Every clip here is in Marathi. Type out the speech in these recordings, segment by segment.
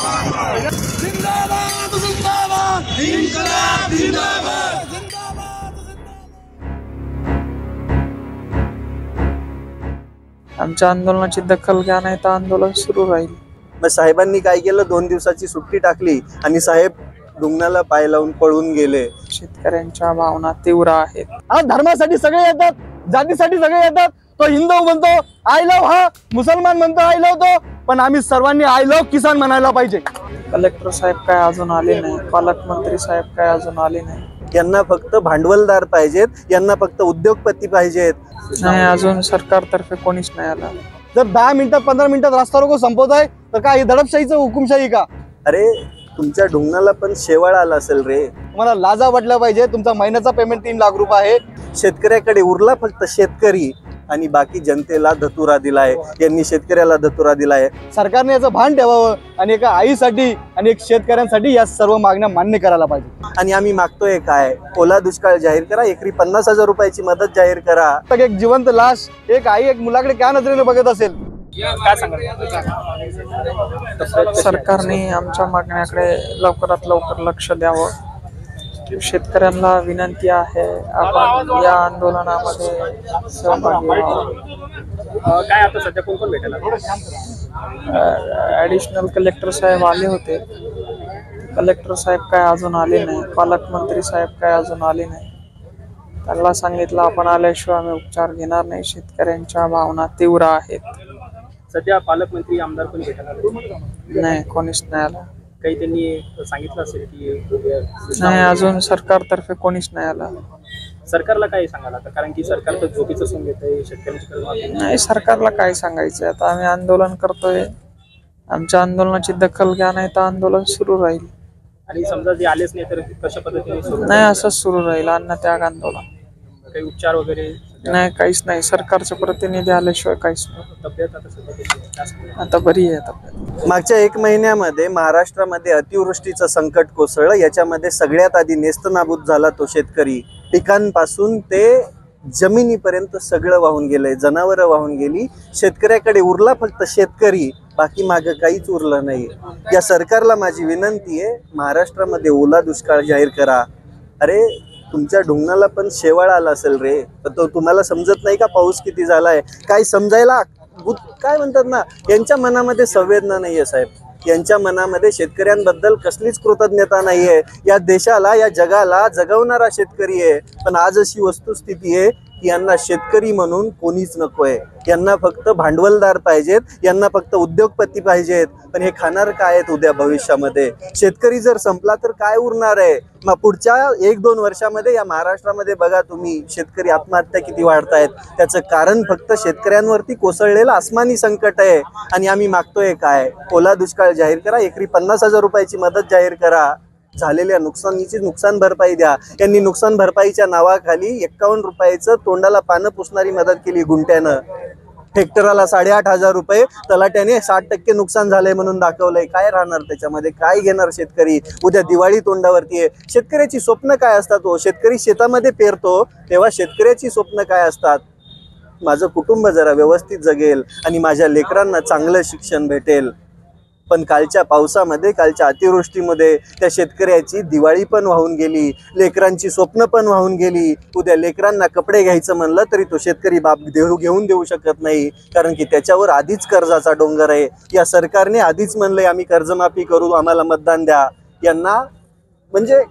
जिंदाबाद जिंदाबाद इन्कलाब जिंदाबाद आमच्या आंदोलनाची दखल घ्या नाही तर आंदोलन सुरू राहील। मग साहेबांनी काय केलं, 2 दिवसाची सुट्टी टाकली आणि साहेब डुंगणाला पाय लावून पळून गेले। शेतकऱ्यांच्या भावना तीव्र आहेत। आज धर्मासाठी सगळे येतात, जातीसाठी सगळे येतात। तो हिंदू म्हणतो आय लव्ह, हा मुसलमान म्हणतो आय लव्ह तो, पण आम्ही सर्वांनी आय लव्ह किसान म्हणायला पाहिजे। कलेक्टर साहेब काय अजून आले नाही, पालकमंत्री साहेब काय अजून आले नाही। यांना फक्त भांडवलदार पाहिजेत, यांना फक्त उद्योगपती पाहिजेत। नाही, अजून सरकारतर्फे कोणीच नाही आला। जर 10 मिनिटात 15 मिनिटात रस्ता रोको संपवत आहे तर काय दडपशाहीचं हुकुमशाही का? अरे तुमच्या ढुंगणाला पण शेवाळ आला असेल रे। तुम्हाला लाजा वाटल्या पाहिजे। तुमचा महिन्याचा पेमेंट 3 लाख रुपये आहे। शेतकऱ्याकडे उरला फक्त शेतकरी आणि बाकी जनतेला धतुरा दिलाय। यांनी शेतकऱ्याला धतुरा दिलाय। सरकारने याचं भान ठेवावं आणि एका आईसाठी आणि एक शेतकऱ्यांसाठी या सर्व मागण्या मान्य करायला पाहिजे। आणि आम्ही मागतोय काय, ओला दुष्काळ जाहीर करा, एकरी 50,000 रुपयाची मदत जाहीर करा। एक जिवंत लाश एक आई एक मुलाकडे क्या नजरेने बघत असेल? सरकारने आमच्या मागण्याकडे लवकरात लवकर लक्ष द्यावं। शेतकऱ्यांना विनंती आहे, आपण या आंदोलनामध्ये सहभागी व्हावं। काय आता सध्या कोण कोण भेटायला? ॲडिशनल कलेक्टर साहेब आले होते, कलेक्टर साहेब काय अजून आले नाही, पालकमंत्री साहेब काय अजून आले नाही। त्यांना सांगितलं आपण आल्याशिवाय आम्ही उपचार घेणार नाही। शेतकऱ्यांच्या भावना तीव्र आहेत। सध्या पालकमंत्री आमदार कोणी भेटायला? नाही, कोणीच नाही आला। काही त्यांनी सांगितलं असेल की नाही, अजून सरकारतर्फे कोणीच नाही आला। सरकारला काय सांगायला आता, कारण की सरकार तर झोपीचं समोर घेत आहे, शेतकऱ्यांची कर्जमाफी नाही, सरकारला काय सांगायचं, आता आम्ही आंदोलन करतोय। आमच्या आंदोलनाची दखल घ्या नाही तर आंदोलन सुरू राहील। आणि समजा जे आलेच नाही तर कशा पद्धतीने नाही, असंच सुरू राहील अन्न त्याग आंदोलन। काही उपचार वगैरे नाही, काहीच नाही। सरकारचे प्रतिनिधी आल्याशिवाय काहीच नाही। तब्येत आता सध्या आता बरी आहे तब्येत। मागच्या 1 महिन्यामध्ये महाराष्ट्रामध्ये अतिवृष्टीचं संकट कोसळलं। याच्यामध्ये सगळ्यात आधी नेस्तनाबूत झाला तो शेतकरी। पिकांपासून ते जमिनीपर्यंत सगळं वाहून गेलंय, जनावरं वाहून गेली। शेतकऱ्याकडे उरला फक्त शेतकरी, बाकी मागं काहीच उरलं नाही। या सरकारला माझी विनंती आहे, महाराष्ट्रामध्ये ओला दुष्काळ जाहीर करा। अरे तुमच्या ढुंगणाला पण शेवाळ आला असेल रे, तर तो तुम्हाला समजत नाही का पाऊस किती झालाय? काय समजायला काय म्हणतात ना, यांच्या मनामध्ये संवेदना नाहीये साहेब। यांच्या मनामध्ये शेतकऱ्यांबद्दल कसलीच कृतज्ञता नाहीये। या देशाला या जगाला जगवणारा शेतकरी आहे, पण आज अशी वस्तुस्थिती आहे की यांना शेतकरी म्हणून कोणीच नकोय। यांना फक्त भांडवलदार पाहिजेत, यांना फक्त उद्योगपती पाहिजेत। पण हे खाणार काय आहेत उद्या भविष्यामध्ये? शेतकरी जर संपला तर काय उरणार आहे? मग पुढच्या 1-2 वर्षामध्ये या महाराष्ट्रामध्ये बघा तुम्ही, शेतकरी आत्महत्या किती वाढतायत। त्याचं कारण फक्त शेतकऱ्यांवरती कोसळलेलं आसमानी संकट आहे। आणि आम्ही मागतोय काय, ओला दुष्काळ जाहीर करा, एकरी 50,000 रुपयाची मदत जाहीर करा। झालेल्या नुकसानीची नुकसान भरपाई द्या। यांनी नुकसान भरपाईच्या नावाखाली 51 रुपयाचं तोंडाला पानं पुसणारी मदत केली गुंट्यानं। हेक्टराला 8,500 रुपये, तलाट्याने 60% नुकसान झालंय म्हणून दाखवलंय। काय राहणार त्याच्यामध्ये? काय घेणार शेतकरी? उद्या दिवाळी तोंडावरती आहे। शेतकऱ्याची स्वप्न काय असतात? हो, शेतकरी शेतामध्ये पेरतो तेव्हा शेतकऱ्याची स्वप्न काय असतात? माझं कुटुंब जरा व्यवस्थित जगेल आणि माझ्या लेकरांना चांगलं शिक्षण भेटेल। पण कालच्या पावसामध्ये, कालच्या अतिवृष्टीमध्ये त्या शेतकऱ्याची दिवाळी पण वाहून गेली, लेकरांची स्वप्न पण वाहून गेली। उद्या लेकरांना कपडे घ्यायचं म्हणलं तरी तो शेतकरी बाप घेऊन देऊ शकत नाही, कारण की त्याच्यावर आधीच कर्जाचा डोंगर आहे। या सरकारने आधीच म्हणलंय आम्ही कर्जमाफी करू, आम्हाला मतदान द्या। यांना म्हणजे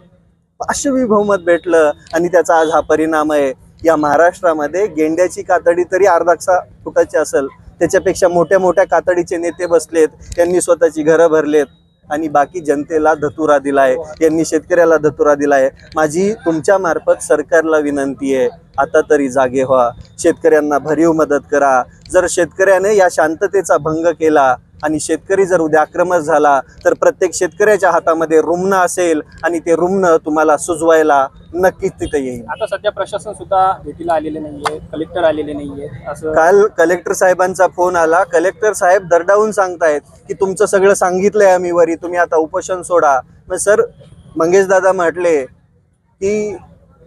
पाशवी बहुमत भेटलं आणि त्याचा आज हा परिणाम आहे। या महाराष्ट्रामध्ये गेंड्याची कातडी तरी 1.5 फुटाची असेल, त्याच्यापेक्षा मोठ्या मोठ्या कातडीचे नेते बसलेत। त्यांनी स्वतःची घरं भरलेत आणि बाकी जनतेला धतुरा दिलाय। यांनी शेतकऱ्याला धतुरा दिलाय। माझी तुमच्या मार्फत सरकारला विनंती आहे, आता तरी जागे व्हा, शेतकऱ्यांना भरीव मदत करा। जर शेतकऱ्याने या शांततेचा भंग केला आणि शेतकरी जर उद्या आक्रमक झाला तर प्रत्येक शेतकऱ्याच्या हातामध्ये रुमण असेल आणि ते रुमण तुम्हाला सुजवायला नक्कीच तिथे येईल। आता सध्या प्रशासन सुद्धा भेटीला आलेले नाहीये, कलेक्टर आलेले नाहीये। असं काल कलेक्टर साहेबांचा फोन आला। कलेक्टर साहेब दरडावून सांगतायत की तुमचं सगळं सांगितलंय आम्ही वरी, तुम्ही आता उपोषण सोडा। मग सर मंगेश दादा म्हटले की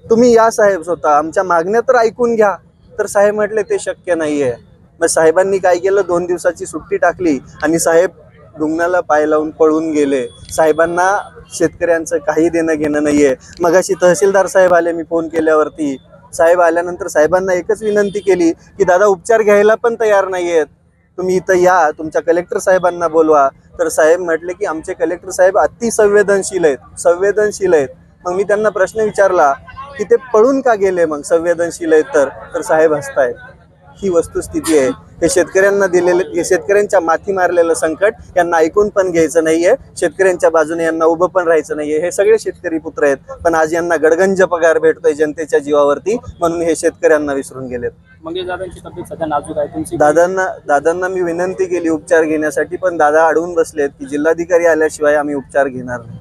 तुम्ही या साहेब स्वतः आमच्या मागण्या तर ऐकून घ्या, तर साहेब म्हटले ते शक्य नाहीये। मग साहेबांनी काय केलं, 2 दिवसाची सुट्टी टाकली आणि साहेब रुग्णाला पाय लावून पळून गेले. साहेबांना शेतकऱ्यांचं काही देणं घेणं नाहीये. मगाशी तहसीलदार साहेब आले, मी फोन केल्यावरती साहेब आल्यानंतर साहेबांना एकच विनंती केली की दादा उपचार घ्यायला पण तयार नाहीयेत, तुम्ही इथं या, तुमच्या कलेक्टर साहेबांना बोलवा. तर साहेब म्हटले की आमचे कलेक्टर साहेब अति संवेदनशील आहेत. मग मी त्यांना प्रश्न विचारला की ते पळून का गेले, मग संवेदनशील आहेत तर साहेब हसतायत. ही वस्तुस्थिती आहे. हे शेतकऱ्यांना दिलेले, शेतकऱ्यांच्या माथी मारलेलं संकट यांना ऐकून पण घ्यायचं नाहीये, शेतकऱ्यांच्या बाजूने यांना उभं पण राहायचं नाहीये. हे सगळे शेतकरी पुत्र आहेत, पण आज यांना गडगंज पगार भेटतोय जनतेच्या जीवावरती, म्हणून हे शेतकऱ्यांना विसरून गेलेत. मंगेश दादांची तब्येत सध्या नाजूक आहे. तुमची दादांना मी विनंती केली उपचार घेण्यासाठी, पण दादा अडवून बसलेत की जिल्हाधिकारी आल्याशिवाय आम्ही उपचार घेणार नाही.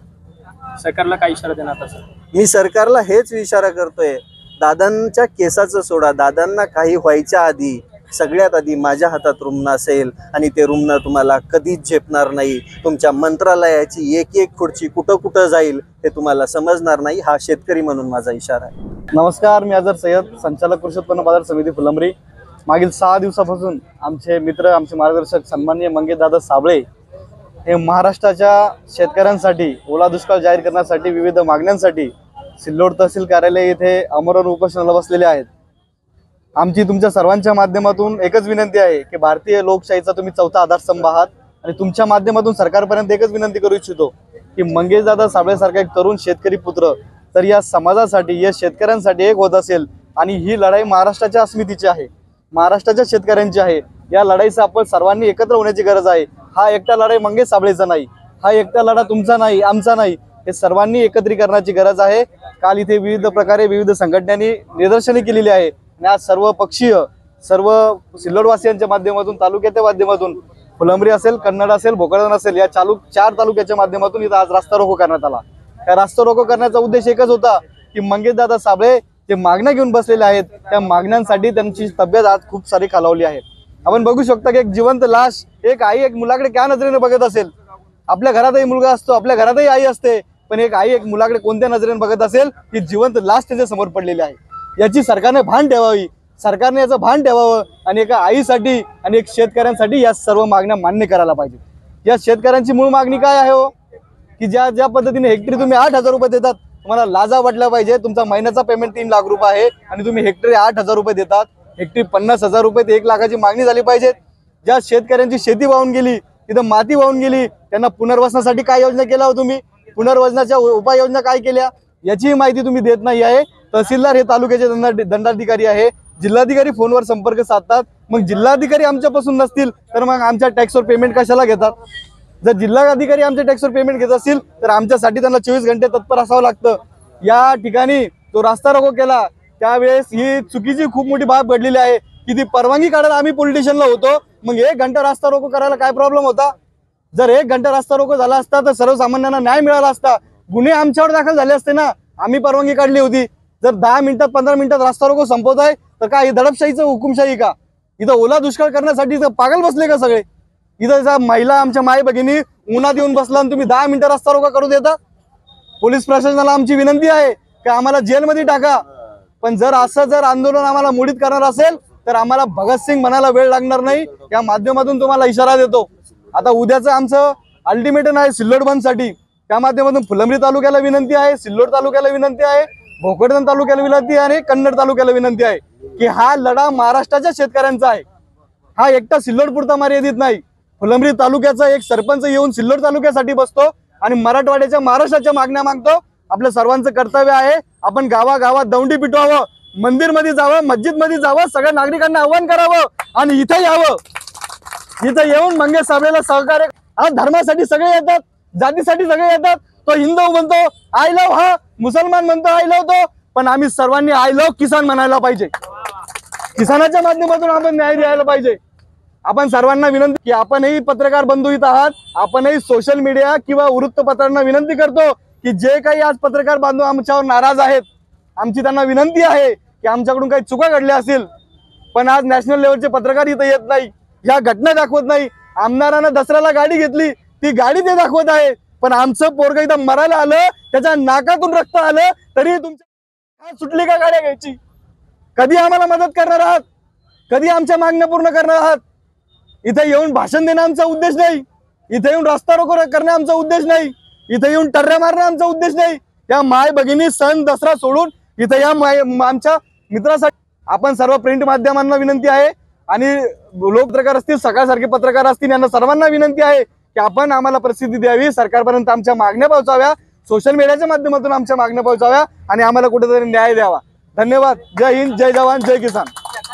सरकारला काय इशारा देणार तसं? मी सरकारला हेच इशारा करतोय, दादांच्या केसाचं सोडा, दादांना काही व्हायच्या आधी सगळ्यात आधी माझ्या हातात रुग्ण असेल आणि ते रुग्ण तुम्हाला कधीच झेपणार नाही. तुमच्या मंत्रालयाची एक एक खुर्ची कुठं कुठं जाईल हे तुम्हाला समजणार नाही. हा शेतकरी म्हणून माझा इशारा आहे. नमस्कार, मी अजर सय्यद, संचालक कृषी उत्पन्न बाजार समिती फुलंब्री. मागील 6 दिवसापासून आमचे मित्र, आमचे मार्गदर्शक सन्माननीय मंगेशदादा साबळे हे महाराष्ट्राच्या शेतकऱ्यांसाठी ओला दुष्काळ जाहीर करण्यासाठी विविध मागण्यांसाठी सिल्लोड तहसील कार्यालय येथे अमरण उपोषणाला बसलेले आहेत. आमची तुमच्या सर्वांच्या माध्यमातून एकच विनंती आहे की भारतीय लोकशाहीचा तुम्ही चौथा आधारस्तंभ आहात आणि तुमच्या माध्यमातून सरकारपर्यंत एकच विनंती करू इच्छितो की मंगेशदादा साबळेसारखा एक तरुण शेतकरी पुत्र तर या समाजासाठी, या शेतकऱ्यांसाठी एक होत असेल आणि ही लढाई महाराष्ट्राच्या अस्मितेची आहे, महाराष्ट्राच्या शेतकऱ्यांची आहे. या लढाईचा आपण सर्वांनी एकत्र होण्याची गरज आहे. हा एकटा लढाई मंगेश साबळेचा नाही, हा एकटा लढा तुमचा नाही, आमचा नाही, हे सर्वांनी एकत्रीकरणाची गरज आहे. काल इथे विविध प्रकारे विविध संघटनांनी निदर्शने केलेली आहे आणि आज सर्व पक्षीय, सर्व सिल्लोडवासियांच्या माध्यमातून, तालुक्याच्या माध्यमातून, फुलंब्री असेल, कन्नड असेल, भोकरदन असेल, या 4 तालुक्याच्या माध्यमातून इथं आज रास्ता रोको करण्यात आला. या रास्ता रोको करण्याचा उद्देश एकच होता की मंगेशदादा साबळे जे मागण्या घेऊन बसलेले आहेत त्या मागण्यांसाठी त्यांची तब्येत आज खूप सारी खालावली आहे. आपण बघू शकता की एक जिवंत लाश, एक आई एक मुलाकडे क्या नजरेने बघत असेल. आपल्या घरातही मुलगा असतो, आपल्या घरातही आई असते, पण एक आई एक मुलाकडे कोणत्या नजरेने बघत असेल की जिवंत लाश त्याच्या समोर पडलेली आहे. याची सरकारने भान ठेवावी, सरकारने याचं भान ठेवावं आणि एका आईसाठी आणि एक शेतकऱ्यांसाठी या सर्व मागण्या मान्य करायला पाहिजे. या शेतकऱ्यांची मूळ मागणी काय आहे हो, की ज्या पद्धतीने हेक्टरी तुम्ही 8,000 रुपये देतात, तुम्हाला लाजा वाटल्या पाहिजे. तुमचा महिन्याचा पेमेंट 3 लाख रुपये आहे आणि तुम्ही हेक्टरी 8,000 रुपये देतात. हेक्टरी 50,000 रुपये ते 1 लाखाची मागणी झाली पाहिजे. ज्या शेतकऱ्यांची शेती वाहून गेली, तिथं माती वाहून गेली, त्यांना पुनर्वसनासाठी काय योजना केल्या हो तुम्ही, पुनर्वसनाच्या उपाययोजना काय केल्या याची माहिती तुम्ही देत नाही आहे. तहसीलदार हे तालुक्याचे दंडाधिकारी आहे, जिल्हाधिकारी फोनवर संपर्क साधतात. मग जिल्हाधिकारी आमच्यापासून नसतील तर मग आमच्या टॅक्सवर पेमेंट कशाला घेतात? जर जिल्हाधिकारी आमच्या टॅक्सवर पेमेंट घेत असतील तर आमच्यासाठी त्यांना 24 घंटे तत्पर असावं लागतं. या ठिकाणी तो रास्ता रोको केला त्यावेळेस ही चुकीची खूप मोठी बाब घडलेली आहे की ती परवानगी काढायला आम्ही पोलीस स्टेशनला होतो. मग 1 घंटा रास्ता रोको करायला काय प्रॉब्लेम होता? जर 1 घंटा रास्ता रोको झाला असता तर सर्वसामान्यांना न्याय मिळाला असता, गुन्हे आमच्यावर दाखल झाले असते ना. आम्ही परवानगी काढली होती. जर 10 मिनिटात 15 मिनिटात रास्ता रोको संपवत आहे तर काय दडपशाहीचं हुकुमशाही का? इथं ओला दुष्काळ करण्यासाठी पागल बसले का सगळे? इथं महिला, आमच्या माई भगिनी उन्हात येऊन बसला आणि तुम्ही 10 मिनिटं रस्ता रोका करू देता? पोलीस प्रशासनाला आमची विनंती आहे की आम्हाला जेलमध्ये टाका, पण जर आंदोलन आम्हाला मोडीत करणार असेल तर आम्हाला भगतसिंग म्हणायला वेळ लागणार नाही. या माध्यमातून तुम्हाला इशारा देतो. आता उद्याचं आमचं अल्टिमेटम आहे सिल्लोड बंदसाठी. त्या माध्यमातून फुलंब्री तालुक्याला विनंती आहे, सिल्लोड तालुक्याला विनंती आहे, भोकरदन तालुक्याला विनंती आहे आणि कन्नड तालुक्याला विनंती आहे की हा लढा महाराष्ट्राच्या शेतकऱ्यांचा आहे. हा एकटा सिल्लोड पुरता मर्यादित नाही. फुलंब्री तालुक्याचा एक सरपंच येऊन सिल्लोड तालुक्यासाठी बसतो आणि मराठवाड्याच्या, महाराष्ट्राच्या मागण्या मागतो. आपलं सर्वांचं कर्तव्य आहे आपण गावागावात दौंडी पिटवावं, मंदिर मध्ये जावं, मस्जिद मध्ये जावं, सगळ्या नागरिकांना आव्हान करावं आणि इथं यावं. इथं येऊन मंगेश साबळेला सहकार्य. हा धर्मासाठी सगळे येतात, जातीसाठी सगळे येतात. तो हिंदू म्हणतो आय लव्ह, हा मुसलमान म्हणतो आय लव्ह तो, पण आम्ही सर्वांनी आय लव्ह किसान म्हणायला पाहिजे. किसानाच्या माध्यमातून आपण न्याय द्यायला पाहिजे. आपण सर्वांना विनंती की आपणही पत्रकार बंधू इथं आहात, आपणही सोशल मीडिया किंवा वृत्तपत्रांना विनंती करतो की जे काही आज पत्रकार बांधव आमच्यावर नाराज आहेत, आमची त्यांना विनंती आहे की आमच्याकडून काही चुका घडल्या असतील, पण आज नॅशनल लेवलचे पत्रकार इथं येत नाही, ह्या घटना दाखवत नाही. आमदारांना दसऱ्याला गाडी घेतली, ती गाडी ते दाखवत आहे, पण आमचं पोरग इथं मरायला आलं, त्याच्या नाकातून रक्त आलं तरी तुमच्या सुटली का गाड्या घ्यायची? कधी आम्हाला मदत करणार आहात? कधी आमच्या मागण्या पूर्ण करणार आहात? इथं येऊन भाषण देणं आमचा उद्देश नाही. इथे येऊन रस्ता रोको करणे आमचा उद्देश नाही, इथे येऊन टर्ऱ्या मारणे आमचा उद्देश नाही। या माय भगिनी सण दसरा सोडून इथे या आमच्या मित्रासाठी आपण सर्व प्रिंट माध्यमांना विनंती आहे आणि लोकपत्रकार असतील, सकाळसारखे पत्रकार असतील, यांना सर्वांना विनंती आहे की आपण आम्हाला प्रसिद्धी द्यावी, सरकारपर्यंत आमच्या मागण्या पोहोचाव्या, सोशल मीडियाच्या माध्यमातून आमच्या मागण्या पोहोचाव्या आणि आम्हाला कुठेतरी न्याय द्यावा। धन्यवाद। जय हिंद, जय जवान, जय किसान।